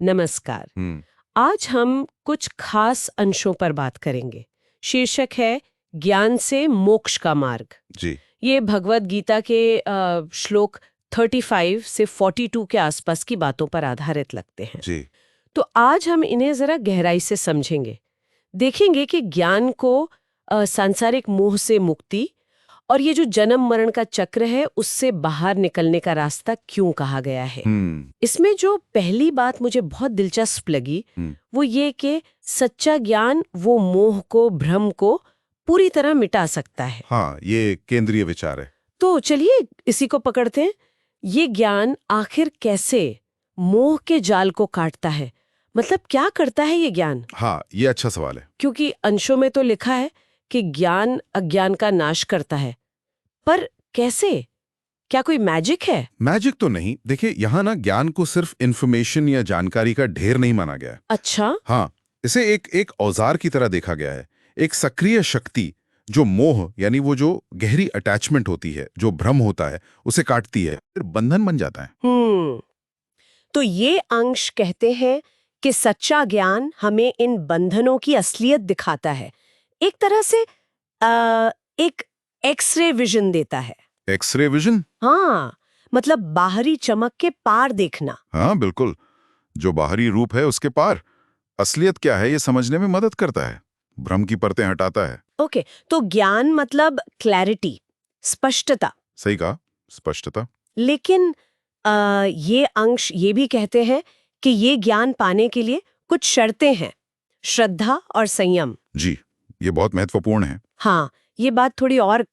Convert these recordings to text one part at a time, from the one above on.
नमस्कार। आज हम कुछ खास अंशों पर बात करेंगे। शीर्षक है ज्ञान से मोक्ष का मार्ग। जी। ये भगवत गीता के श्लोक 35 से 42 के आसपास की बातों पर आधारित लगते हैं। जी। तो आज हम इन्हें जरा गहराई से समझेंगे, देखेंगे कि ज्ञान को सांसारिक मोह से मुक्ति और ये जो जन्म मरण का चक्र है उससे बाहर निकलने का रास्ता क्यों कहा गया है। इसमें जो पहली बात मुझे बहुत दिलचस्प लगी वो ये कि सच्चा ज्ञान वो मोह को, भ्रम को पूरी तरह मिटा सकता है। हाँ, ये केंद्रीय विचार है। तो चलिए इसी को पकड़ते हैं। ये ज्ञान आखिर कैसे मोह के जाल को काटता है, मतलब क्या करता है ये ज्ञान? हाँ, ये अच्छा सवाल है। क्योंकि अंशों में तो लिखा है कि ज्ञान अज्ञान का नाश करता है, पर कैसे? क्या कोई मैजिक है? मैजिक तो नहीं। देखिए, यहाँ ना ज्ञान को सिर्फ इंफॉर्मेशन या जानकारी का ढेर नहीं माना गया है। अच्छा। हाँ, इसे एक औजार की तरह देखा गया है, एक सक्रिय शक्ति जो मोह यानी वो जो गहरी अटैचमेंट होती है, जो भ्रम होता है, उसे काटती है, फिर बंधन बन जाता है। तो ये अंश कहते हैं कि सच्चा ज्ञान हमें इन बंधनों की असलियत दिखाता है, एक तरह से एक एक्सरे विजन देता है। X ray vision? हाँ, मतलब बाहरी चमक के पार देखना। हाँ बिल्कुल, जो बाहरी रूप है उसके पार असलियत क्या है ये समझने में मदद करता है, भ्रम की परतें हटाता है। ओके, तो ज्ञान मतलब क्लैरिटी, स्पष्टता। सही कहा, स्पष्टता। लेकिन ये अंश ये भी कहते हैं कि ये ज्ञान पाने के लिए कुछ शर्तें हैं, श्रद्धा और संयम। जी, ये बहुत महत्वपूर्ण है। हाँ, ये बात थोड़ी और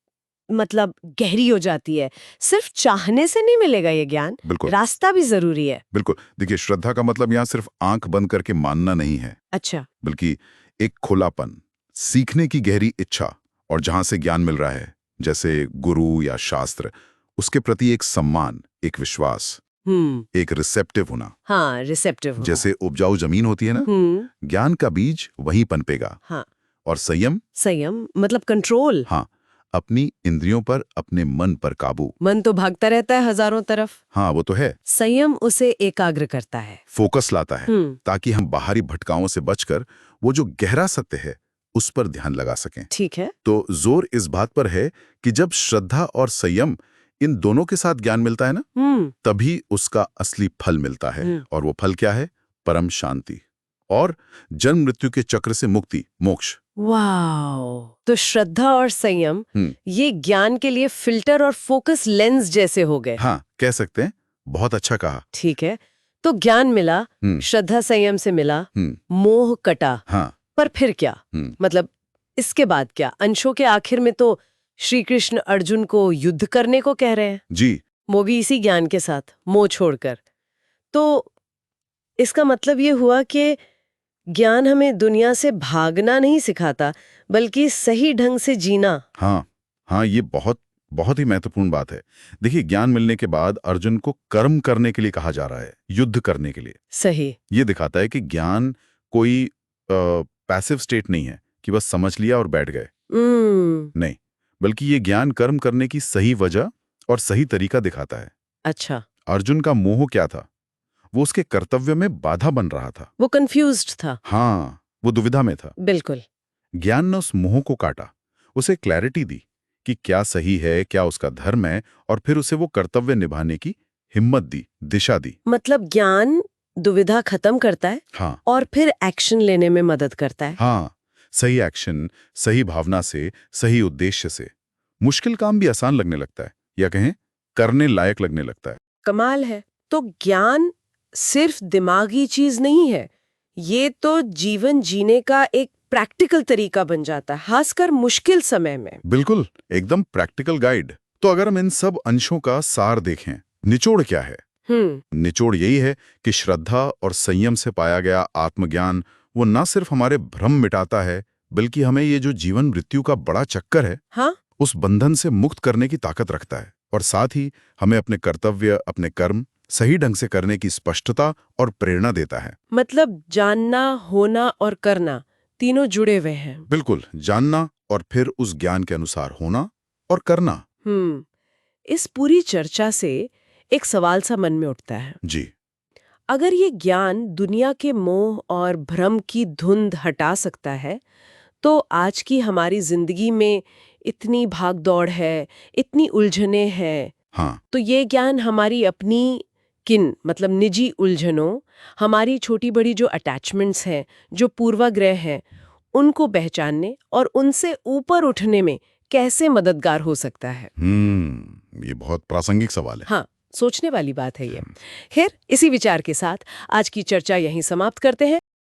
मतलब गहरी हो जाती है। सिर्फ चाहने से नहीं मिलेगा ये ज्ञान, बिल्कुल, रास्ता भी जरूरी है। बिल्कुल। देखिए, श्रद्धा का मतलब यहाँ सिर्फ आंख बंद करके मानना नहीं है। अच्छा। बल्कि एक खुलापन, सीखने की गहरी इच्छा, और जहां से ज्ञान मिल रहा है, जैसे गुरु या शास्त्र, उसके प्रति एक सम्मान, एक विश्वास, एक रिसेप्टिव होना। हाँ, रिसेप्टिव होना। जैसे उपजाऊ जमीन होती है ना, ज्ञान का बीज वहीं पनपेगा। हाँ। और संयम? संयम मतलब कंट्रोल। हाँ, अपनी इंद्रियों पर, अपने मन पर काबू। मन तो भागता रहता है हजारों तरफ। हाँ, वो तो है। संयम उसे एकाग्र करता है, फोकस लाता है, ताकि हम बाहरी भटकाओं से बचकर वो जो गहरा सत्य है उस पर ध्यान लगा सकें। ठीक है। तो जोर इस बात पर है कि जब श्रद्धा और संयम इन दोनों के साथ ज्ञान मिलता है ना, तभी उसका असली फल मिलता है। और वो फल क्या है? परम शांति और जन्म मृत्यु के चक्र से मुक्ति, मोक्ष। वाह! तो श्रद्धा और संयम ये ज्ञान के लिए फिल्टर और फोकस लेंस जैसे हो गए। हाँ, कह सकते हैं। बहुत अच्छा कहा। ठीक है, तो ज्ञान मिला, श्रद्धा संयम से मिला, मोह कटा। हाँ। पर फिर क्या? मतलब इसके बाद क्या? अंशों के आखिर में तो श्री कृष्ण अर्जुन को युद्ध करने को कह रहे हैं। जी। वो भी इसी ज्ञान के साथ, मोह छोड़कर। तो इसका मतलब ये हुआ कि ज्ञान हमें दुनिया से भागना नहीं सिखाता, बल्कि सही ढंग से जीना। हाँ, ये बहुत बहुत ही महत्वपूर्ण बात है। देखिए, ज्ञान मिलने के बाद अर्जुन को कर्म करने के लिए कहा जा रहा है, युद्ध करने के लिए। सही। ये दिखाता है कि ज्ञान कोई पैसिव स्टेट नहीं है कि बस समझ लिया और बैठ गए। नहीं, बल्कि ये ज्ञान कर्म करने की सही वजह और सही तरीका दिखाता है। अच्छा। अर्जुन का मोह क्या था? वो उसके कर्तव्य में बाधा बन रहा था। वो कंफ्यूज्ड था। हाँ, वो दुविधा में था। बिल्कुल। ज्ञान ने उस मोह को काटा, उसे क्लैरिटी दी कि क्या सही है, क्या उसका धर्म है, और फिर उसे वो कर्तव्य निभाने की हिम्मत दी, दिशा दी। मतलब ज्ञान दुविधा खत्म करता है। हाँ। और फिर एक्शन लेने में मदद करता है। हाँ, सही एक्शन, सही भावना से, सही उद्देश्य से मुश्किल काम भी आसान लगने लगता है, या कहें करने लायक लगने लगता है। कमाल है। तो ज्ञान सिर्फ दिमागी चीज नहीं है, ये तो जीवन जीने का एक प्रैक्टिकल तरीका बन जाता है, खासकर मुश्किल समय में। बिल्कुल, एकदम प्रैक्टिकल गाइड। तो अगर हम इन सब अंशों का सार देखें, निचोड़ क्या है? निचोड़ यही है कि श्रद्धा और संयम से पाया गया आत्मज्ञान वो न सिर्फ हमारे भ्रम मिटाता है, बल्कि हमें ये जो जीवन मृत्यु का बड़ा चक्कर है, हाँ? उस बंधन से मुक्त करने की ताकत रखता है। और साथ ही हमें अपने कर्तव्य, अपने कर्म सही ढंग से करने की स्पष्टता और प्रेरणा देता है। मतलब जानना, होना और करना तीनों जुड़े हुए हैं। बिल्कुल, जानना और फिर उस ज्ञान के अनुसार होना और करना। इस पूरी चर्चा से एक सवाल सा मन में उठता है। जी। अगर ये ज्ञान दुनिया के मोह और भ्रम की धुंध हटा सकता है, तो आज की हमारी जिंदगी में इतनी भागदौड़ है, इतनी उलझने हैं, हाँ, तो ये ज्ञान हमारी अपनी मतलब निजी उलझनों, हमारी छोटी बड़ी जो अटैचमेंट्स हैं, जो पूर्वाग्रह हैं, उनको पहचानने और उनसे ऊपर उठने में कैसे मददगार हो सकता है? ये बहुत प्रासंगिक सवाल है। हाँ, सोचने वाली बात है ये। खैर, इसी विचार के साथ आज की चर्चा यहीं समाप्त करते हैं।